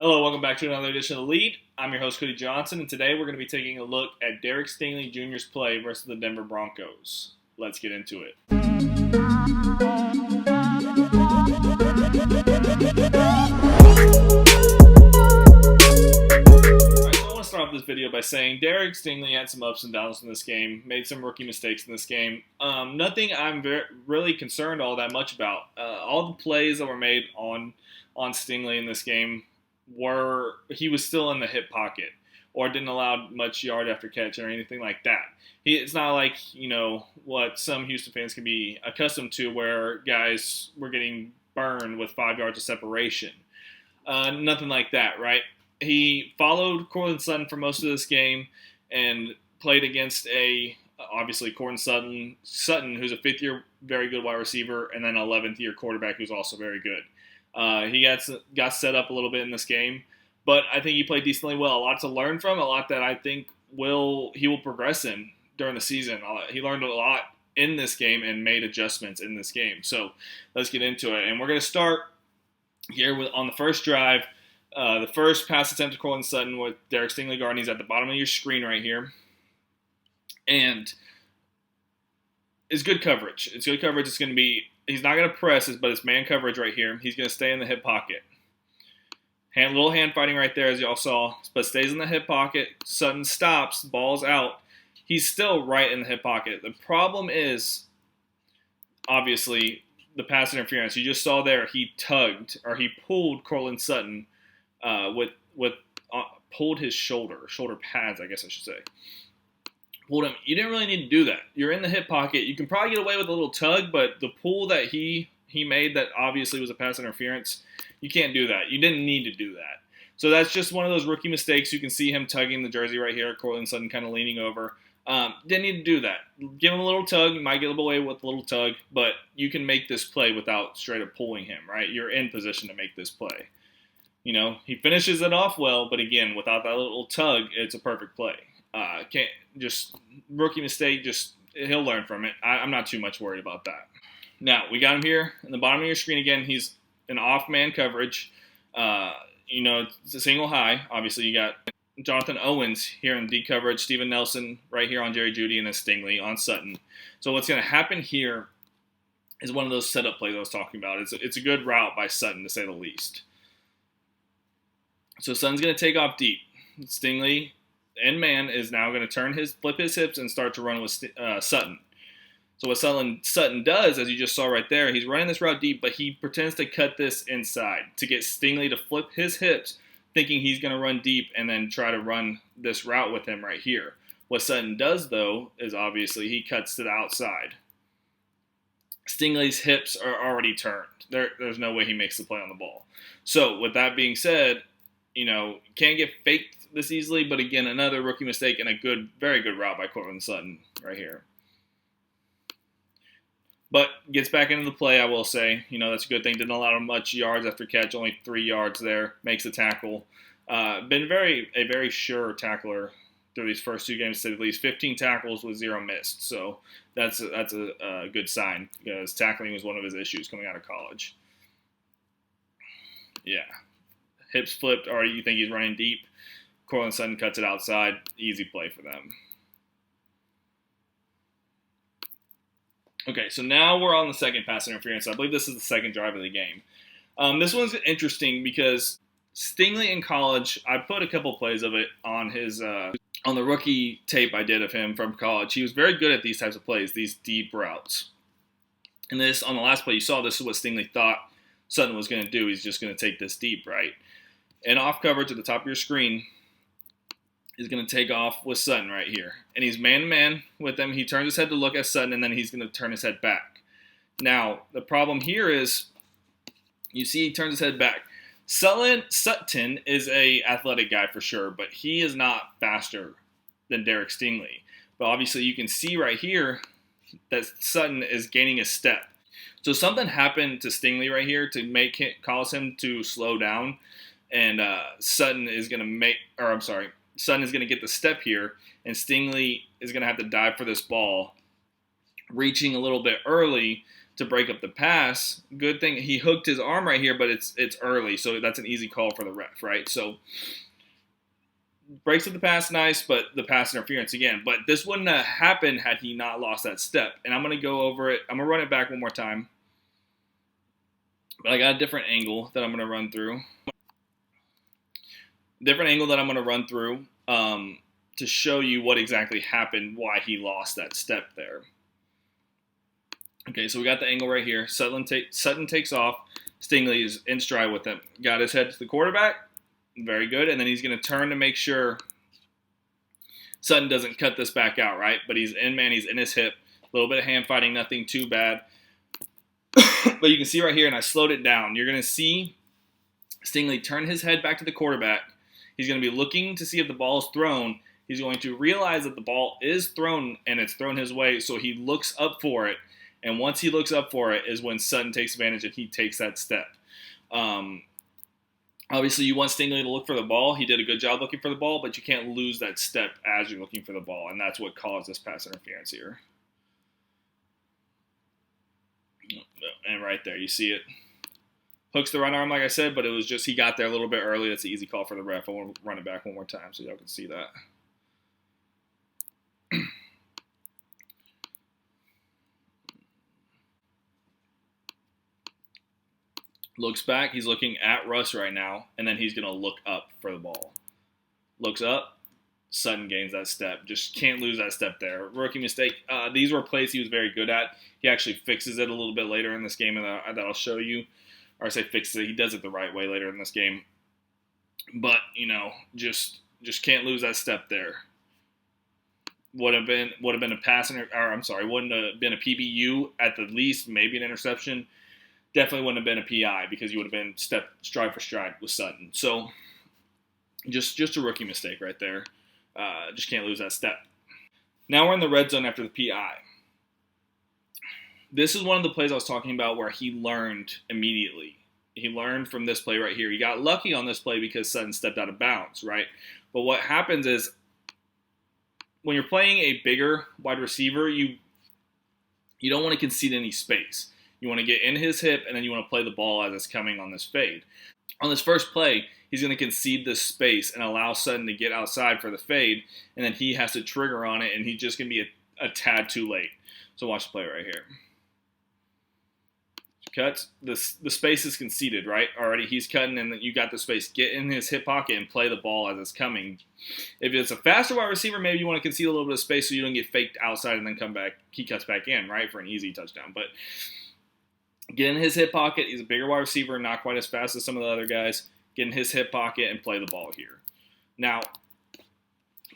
Hello, welcome back to another edition of The Lead. I'm your host, Cody Johnson, and today we're going to be taking a look at Derek Stingley Jr.'s play versus the Denver Broncos. Let's get into it. Alright, so I want to start off this video by saying Derek Stingley had some ups and downs in this game, made some rookie mistakes in this game. Nothing I'm really concerned all that much about. All the plays that were made on Stingley in this game he was still in the hip pocket or didn't allow much yard after catch or anything like that. It's not like, what some Houston fans can be accustomed to where guys were getting burned with 5 yards of separation. Nothing like that, right? He followed Courtland Sutton for most of this game and played against obviously Courtland Sutton, who's a fifth-year very good wide receiver, and then an 11th-year quarterback who's also very good. He got set up a little bit in this game, but I think he played decently well. A lot to learn from, a lot that I think he will progress in during the season. He learned a lot in this game and made adjustments in this game. So let's get into it. And we're going to start here on the first drive. The first pass attempt to Courtland Sutton with Derek Stingley guarding. He's at the bottom of your screen right here. And it's good coverage. It's good coverage. It's going to be he's not going to press, but it's man coverage right here. He's going to stay in the hip pocket. Little hand fighting right there, as y'all saw, but stays in the hip pocket. Sutton stops, ball's out. He's still right in the hip pocket. The problem is, obviously, the pass interference. You just saw there, he pulled Courtland Sutton pulled his shoulder pads, I guess I should say. Pulled him. You didn't really need to do that. You're in the hip pocket. You can probably get away with a little tug, but the pull that he made that obviously was a pass interference, you can't do that. You didn't need to do that. So that's just one of those rookie mistakes. You can see him tugging the jersey right here. Courtland Sutton kind of leaning over. Didn't need to do that. Give him a little tug. You might get away with a little tug, but you can make this play without straight up pulling him, right? You're in position to make this play. He finishes it off well, but again, without that little tug, it's a perfect play. Can't just rookie mistake. Just he'll learn from it. I'm not too much worried about that. Now we got him here in the bottom of your screen again. He's an off man coverage. It's a single high. Obviously, you got Jonathan Owens here in D coverage. Steven Nelson right here on Jerry Jeudy, and then Stingley on Sutton. So what's going to happen here is one of those setup plays I was talking about. It's a good route by Sutton to say the least. So Sutton's going to take off deep. Stingley and man is now going to flip his hips and start to run with Sutton. So what Sutton does, as you just saw right there, he's running this route deep, but he pretends to cut this inside to get Stingley to flip his hips, thinking he's going to run deep and then try to run this route with him right here. What Sutton does, though, is obviously he cuts to the outside. Stingley's hips are already turned. There's no way he makes the play on the ball. So with that being said, can't get faked this easily, but again, another rookie mistake and a very good route by Courtland Sutton right here. But gets back into the play, I will say. That's a good thing. Didn't allow him much yards after catch, only 3 yards there. Makes a tackle. Been a very sure tackler through these first 2 games, at least 15 tackles with 0 missed. So that's a good sign because tackling was one of his issues coming out of college. Yeah. Hips flipped, or you think he's running deep. Courtland Sutton cuts it outside. Easy play for them. Okay, so now we're on the second pass interference. I believe this is the second drive of the game. This one's interesting because Stingley in college, I put a couple plays of it on his on the rookie tape I did of him from college. He was very good at these types of plays, these deep routes. And this, on the last play you saw, this is what Stingley thought Sutton was going to do. He's just going to take this deep, right? And off coverage at the top of your screen is going to take off with Sutton right here. And he's man-to-man with him. He turns his head to look at Sutton, and then he's going to turn his head back. Now, the problem here is, you see he turns his head back. Sutton is a athletic guy for sure, but he is not faster than Derek Stingley. But obviously you can see right here that Sutton is gaining a step. So something happened to Stingley right here to cause him to slow down. And Sutton is going to get the step here, and Stingley is going to have to dive for this ball, reaching a little bit early to break up the pass. Good thing he hooked his arm right here, but it's early, so that's an easy call for the ref, right? So breaks up the pass, nice, but the pass interference again. But this wouldn't have happened had he not lost that step. And I'm going to go over it. I'm going to run it back one more time. But I got a different angle that I'm going to run through. To show you what exactly happened, why he lost that step there. Okay, so we got the angle right here. Sutton takes off. Stingley is in stride with him. Got his head to the quarterback. Very good. And then he's going to turn to make sure Sutton doesn't cut this back out, right? But he's in man. He's in his hip. A little bit of hand fighting, nothing too bad. But you can see right here, and I slowed it down. You're going to see Stingley turn his head back to the quarterback. He's going to be looking to see if the ball is thrown. He's going to realize that the ball is thrown, and it's thrown his way, so he looks up for it. And once he looks up for it is when Sutton takes advantage and he takes that step. Obviously, you want Stingley to look for the ball. He did a good job looking for the ball, but you can't lose that step as you're looking for the ball, and that's what caused this pass interference here. And right there, you see it. Hooks the right arm, like I said, but it was just he got there a little bit early. That's an easy call for the ref. I want to run it back one more time so y'all can see that. Looks back. He's looking at Russ right now, and then he's going to look up for the ball. Looks up. Sutton gains that step. Just can't lose that step there. Rookie mistake. These were plays he was very good at. He actually fixes it a little bit later in this game, and that I'll show you. Or I say fixes it. He does it the right way later in this game. But, just can't lose that step there. Would have been a wouldn't have been a PBU at the least, maybe an interception. Definitely wouldn't have been a PI because you would have been stride for stride with Sutton. So just a rookie mistake right there. Just can't lose that step. Now we're in the red zone after the PI. This is one of the plays I was talking about where he learned immediately. He learned from this play right here. He got lucky on this play because Sutton stepped out of bounds, right? But what happens is when you're playing a bigger wide receiver, you don't want to concede any space. You want to get in his hip, and then you want to play the ball as it's coming on this fade. On this first play, he's going to concede this space and allow Sutton to get outside for the fade, and then he has to trigger on it, and he's just going to be a tad too late. So watch the play right here. Cuts. The space is conceded, right? Already he's cutting, and you got the space. Get in his hip pocket and play the ball as it's coming. If it's a faster wide receiver, maybe you want to concede a little bit of space so you don't get faked outside and then come back. He cuts back in, right, for an easy touchdown. But get in his hip pocket. He's a bigger wide receiver, not quite as fast as some of the other guys. Get in his hip pocket and play the ball here. Now,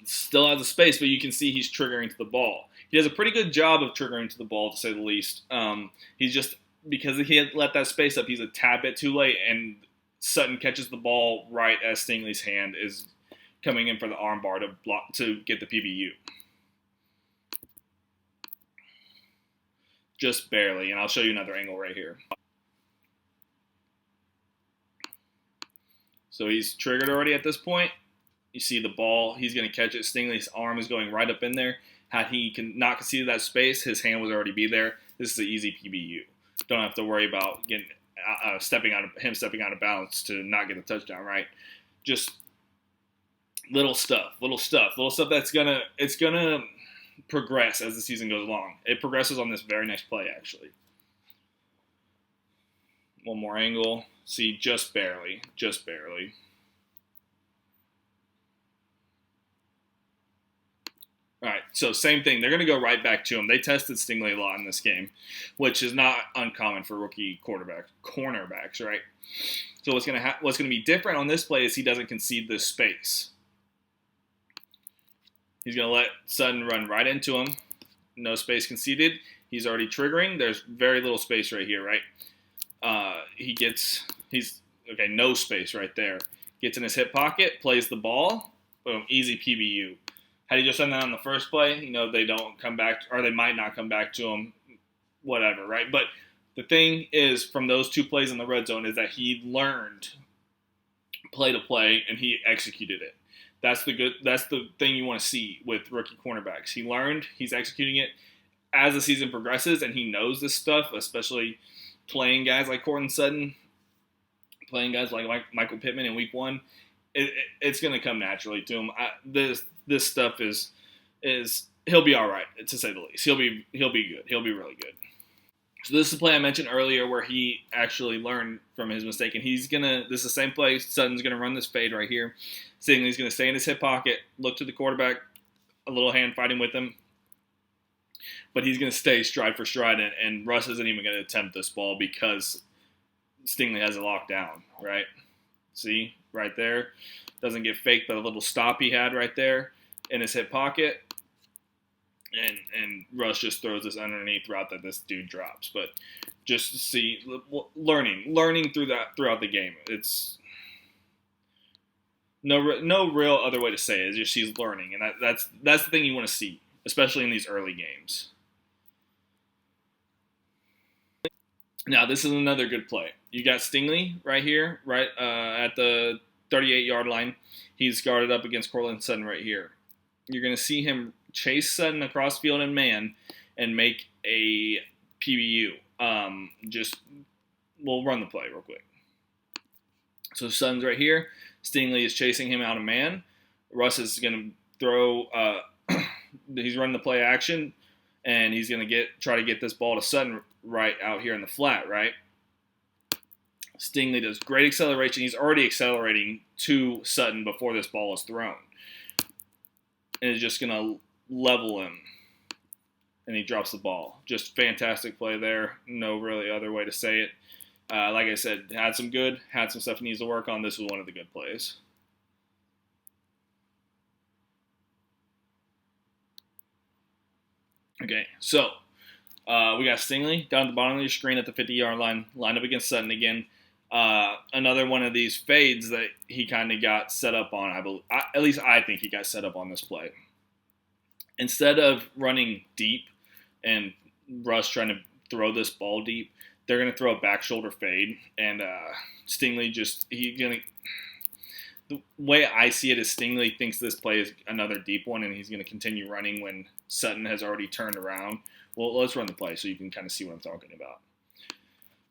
still has the space, but you can see he's triggering to the ball. He does a pretty good job of triggering to the ball, to say the least. He's just, because he had let that space up, he's a tad bit too late, and Sutton catches the ball right as Stingley's hand is coming in for the arm bar to get the PBU. Just barely, and I'll show you another angle right here. So he's triggered already at this point. You see the ball. He's going to catch it. Stingley's arm is going right up in there. Had he not conceded that space, his hand would already be there. This is an easy PBU. Don't have to worry about getting stepping out of bounds to not get a touchdown, right? Just little stuff that's gonna progress as the season goes along. It progresses on this very next play, actually. One more angle. See, just barely. All right, so same thing. They're going to go right back to him. They tested Stingley a lot in this game, which is not uncommon for rookie cornerbacks, right? So what's going to be different on this play is he doesn't concede this space. He's going to let Sutton run right into him. No space conceded. He's already triggering. There's very little space right here, right? No space right there. Gets in his hip pocket, plays the ball. Boom, easy PBU. Had he just done that on the first play, they don't come back, or they might not come back to him, whatever, right? But the thing is, from those two plays in the red zone, is that he learned play to play and he executed it. That's the thing you want to see with rookie cornerbacks. He learned, he's executing it. as the season progresses and he knows this stuff, especially playing guys like Courtland Sutton, playing guys like Michael Pittman in week 1, it's going to come naturally to him. This stuff is he'll be all right, to say the least. He'll be good. He'll be really good. So this is the play I mentioned earlier where he actually learned from his mistake, and this is the same play. Sutton's going to run this fade right here. Stingley's going to stay in his hip pocket, look to the quarterback, a little hand fighting with him, but he's going to stay stride for stride, and Russ isn't even going to attempt this ball because Stingley has it locked down, right? See, right there. Doesn't get faked by the little stop he had right there in his hip pocket. And Russ just throws this underneath route that this dude drops. But just see, learning throughout the game. It's no real other way to say it. It's just he's learning, and that's the thing you want to see, especially in these early games. Now this is another good play. You got Stingley right here, right at the 38-yard line. He's guarded up against Courtland Sutton right here. You're going to see him chase Sutton across field and man and make a PBU. We'll run the play real quick. So Sutton's right here. Stingley is chasing him out of man. Russ is going to throw. He's running the play action, and he's going to try to get this ball to Sutton right out here in the flat, right? Stingley does great acceleration. He's already accelerating to Sutton before this ball is thrown. And is just going to level him. And he drops the ball. Just fantastic play there. No really other way to say it. Like I said, had some stuff he needs to work on. This was one of the good plays. Okay, so we got Stingley down at the bottom of your screen at the 50-yard line, lined up against Sutton again. Another one of these fades that he kind of got set up on. At least I think he got set up on this play. Instead of running deep and Russ trying to throw this ball deep, they're going to throw a back shoulder fade. And Stingley the way I see it is Stingley thinks this play is another deep one, and he's going to continue running when Sutton has already turned around. Well, let's run the play so you can kind of see what I'm talking about.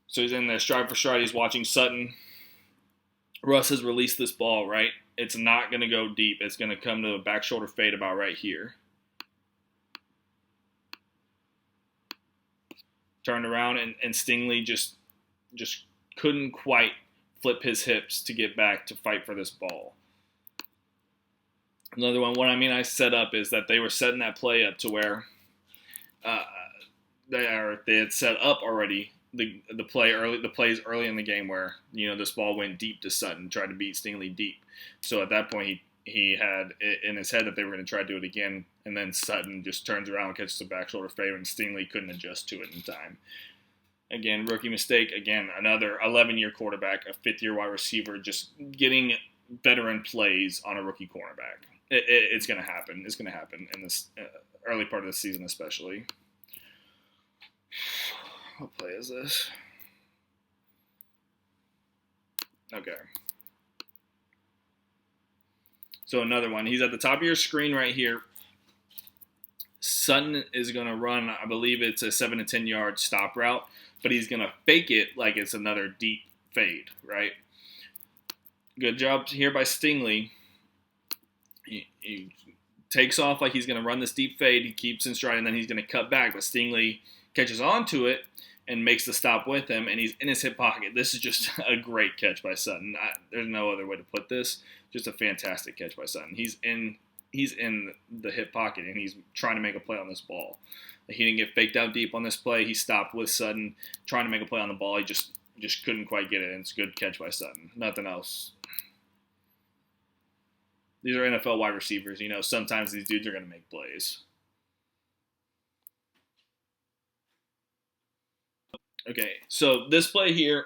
So he's in there stride for stride. He's watching Sutton. Russ has released this ball, right? It's not going to go deep. It's going to come to a back shoulder fade about right here. Turned around, and Stingley just couldn't quite flip his hips to get back to fight for this ball. Another one, what I mean I set up is that they were setting that play up to where they had set up already the plays early in the game where this ball went deep to Sutton, tried to beat Stingley deep. So at that point he had it in his head that they were going to try to do it again, and then Sutton just turns around and catches a back shoulder fade, and Stingley couldn't adjust to it in time. Again, rookie mistake. Again, another 11-year quarterback, a 5th-year wide receiver, just getting veteran plays on a rookie cornerback. It's going to happen. It's going to happen in this early part of the season especially. What play is this? Okay. So another one. He's at the top of your screen right here. Sutton is going to run, I believe it's a 7 to 10 yard stop route, but he's going to fake it like it's another deep fade, right? Good job here by Stingley. He takes off like he's going to run this deep fade. He keeps in stride, and then he's going to cut back, but Stingley catches onto it and makes the stop with him, and he's in his hip pocket. This is just a great catch by Sutton. There's no other way to put this. Just a fantastic catch by Sutton. He's in the hip pocket, and he's trying to make a play on this ball. He didn't get faked out deep on this play. He stopped with Sutton, trying to make a play on the ball. He just couldn't quite get it, and it's a good catch by Sutton. Nothing else. These are NFL wide receivers. Sometimes these dudes are going to make plays. Okay, so this play here,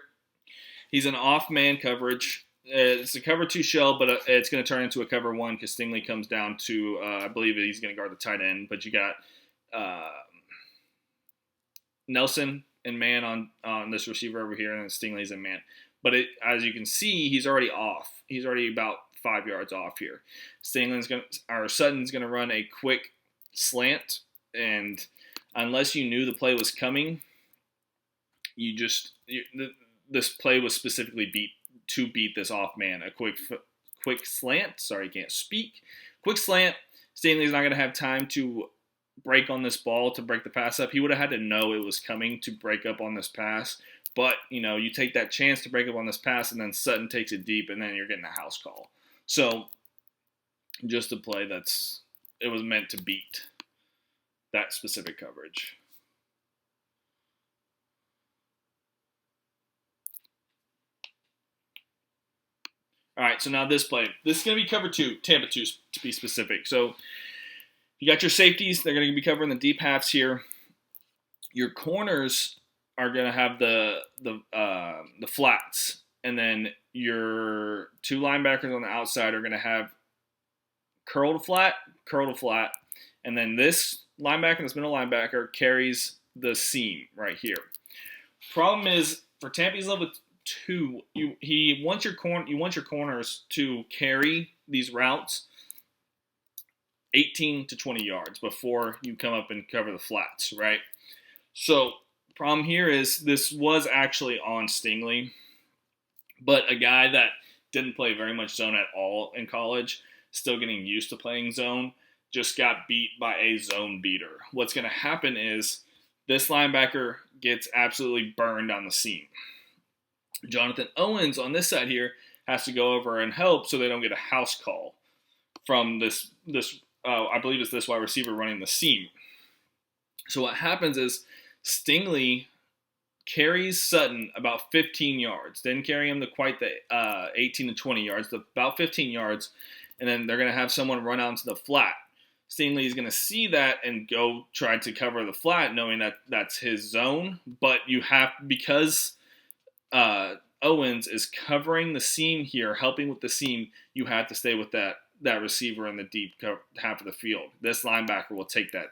he's an off-man coverage. It's a cover 2 shell, but it's going to turn into a cover 1 because Stingley comes down to, I believe he's going to guard the tight end. But you got Nelson and man on this receiver over here, and then Stingley's in man. But as you can see, he's already off. He's already about 5 yards off here. Sutton's going to run a quick slant, and unless you knew the play was coming, this play was specifically beat this off man. A quick slant. Sorry, can't speak. Quick slant. Stingley's not going to have time to break on this ball to break the pass up. He would have had to know it was coming to break up on this pass. But, you take that chance to break up on this pass, and then Sutton takes it deep, and then you're getting a house call. So, just a play it was meant to beat that specific coverage. All right, so now this play. This is going to be cover 2, Tampa 2 to be specific. So you got your safeties. They're going to be covering the deep halves here. Your corners are going to have the flats. And then your 2 linebackers on the outside are going to have curl to flat. And then this linebacker, this middle linebacker, carries the seam right here. Problem is, for Tampa, he's level 2. You want your corners to carry these routes 18 to 20 yards before you come up and cover the flats, right? So, problem here is this was actually on Stingley, but a guy that didn't play very much zone at all in college, still getting used to playing zone, just got beat by a zone beater. What's going to happen is this linebacker gets absolutely burned on the seam. Jonathan Owens on this side here has to go over and help so they don't get a house call from this I believe it's this wide receiver running the seam. So what happens is Stingley carries Sutton about 15 yards. Didn't carry him to quite the 18 to 20 yards, about 15 yards, and then they're going to have someone run out into the flat. Stingley is going to see that and go try to cover the flat, knowing that that's his zone. But because Owens is covering the seam here, helping with the seam, you have to stay with that receiver in the deep half of the field. This linebacker will take that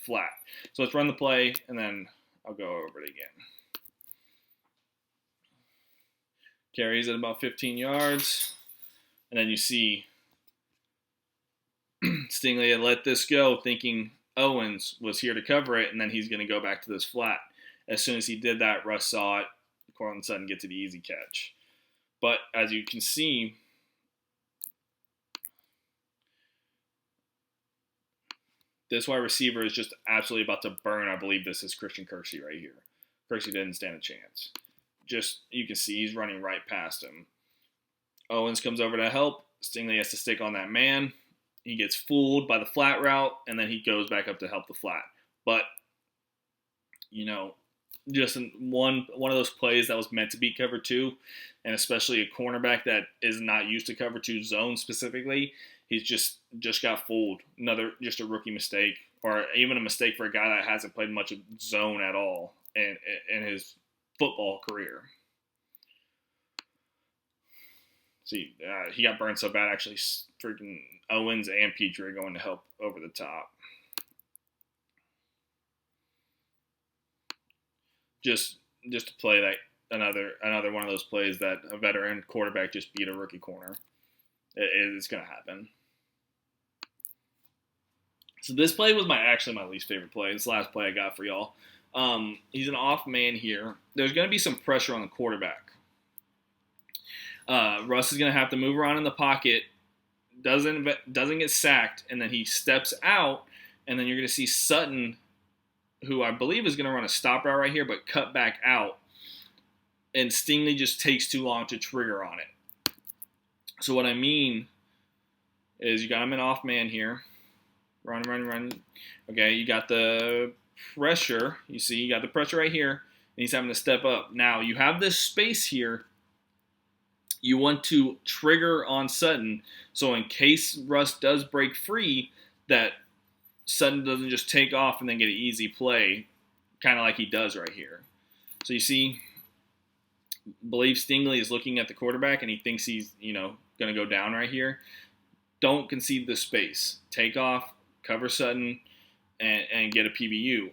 flat. So let's run the play, and then I'll go over it again. Carries at about 15 yards, and then you see Stingley had let this go, thinking Owens was here to cover it, and then he's going to go back to this flat. As soon as he did that, Russ saw it. Cortland Sutton gets an easy catch. But as you can see, this wide receiver is just absolutely about to burn. I believe this is Christian Kirksey right here. Kirksey didn't stand a chance. Just, you can see he's running right past him. Owens comes over to help. Stingley has to stick on that man. He gets fooled by the flat route, and then he goes back up to help the flat. But, just one of those plays that was meant to be cover 2, and especially a cornerback that is not used to cover 2 zone specifically, he's just got fooled. Just a rookie mistake, or even a mistake for a guy that hasn't played much of zone at all in his football career. See, he got burned so bad, actually, freaking Owens and Petrie are going to help over the top. Just to play that another one of those plays that a veteran quarterback just beat a rookie corner. It's going to happen. So this play was actually my least favorite play. This last play I got for y'all. He's an off man here. There's going to be some pressure on the quarterback. Russ is going to have to move around in the pocket. Doesn't get sacked, and then he steps out, and then you're going to see Sutton, who I believe is going to run a stop route right here, but cut back out. And Stingley just takes too long to trigger on it. So what I mean is you got him an off man here. Run. Okay, you got the pressure. You see, you got the pressure right here, and he's having to step up. Now, you have this space here. You want to trigger on Sutton, so in case Russ does break free, that Sutton doesn't just take off and then get an easy play, kind of like he does right here. So you see, I believe Stingley is looking at the quarterback, and he thinks he's, going to go down right here. Don't concede the space. Take off, cover Sutton, and get a PBU.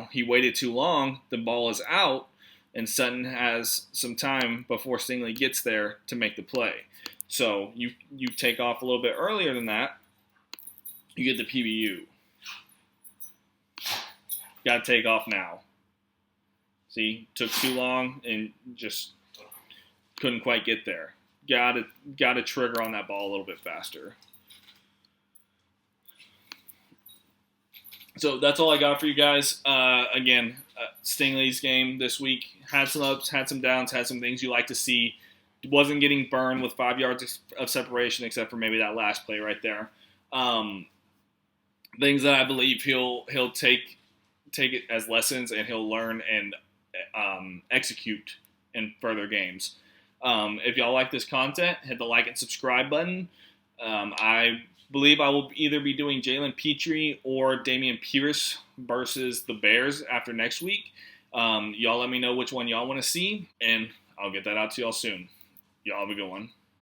He waited too long. The ball is out, and Sutton has some time before Stingley gets there to make the play. So you take off a little bit earlier than that, you get the PBU. got to take off now. See, took too long and just couldn't quite get there. Got to trigger on that ball a little bit faster. So that's all I got for you guys. Again, Stingley's game this week had some ups, had some downs, had some things you like to see. Wasn't getting burned with 5 yards of separation, except for maybe that last play right there. Things that I believe he'll take it as lessons, and he'll learn and execute in further games. If y'all like this content, hit the like and subscribe button. I believe I will either be doing Jalen Petrie or Dameon Pierce versus the Bears after next week. Y'all let me know which one y'all want to see, and I'll get that out to y'all soon. Y'all have a good one.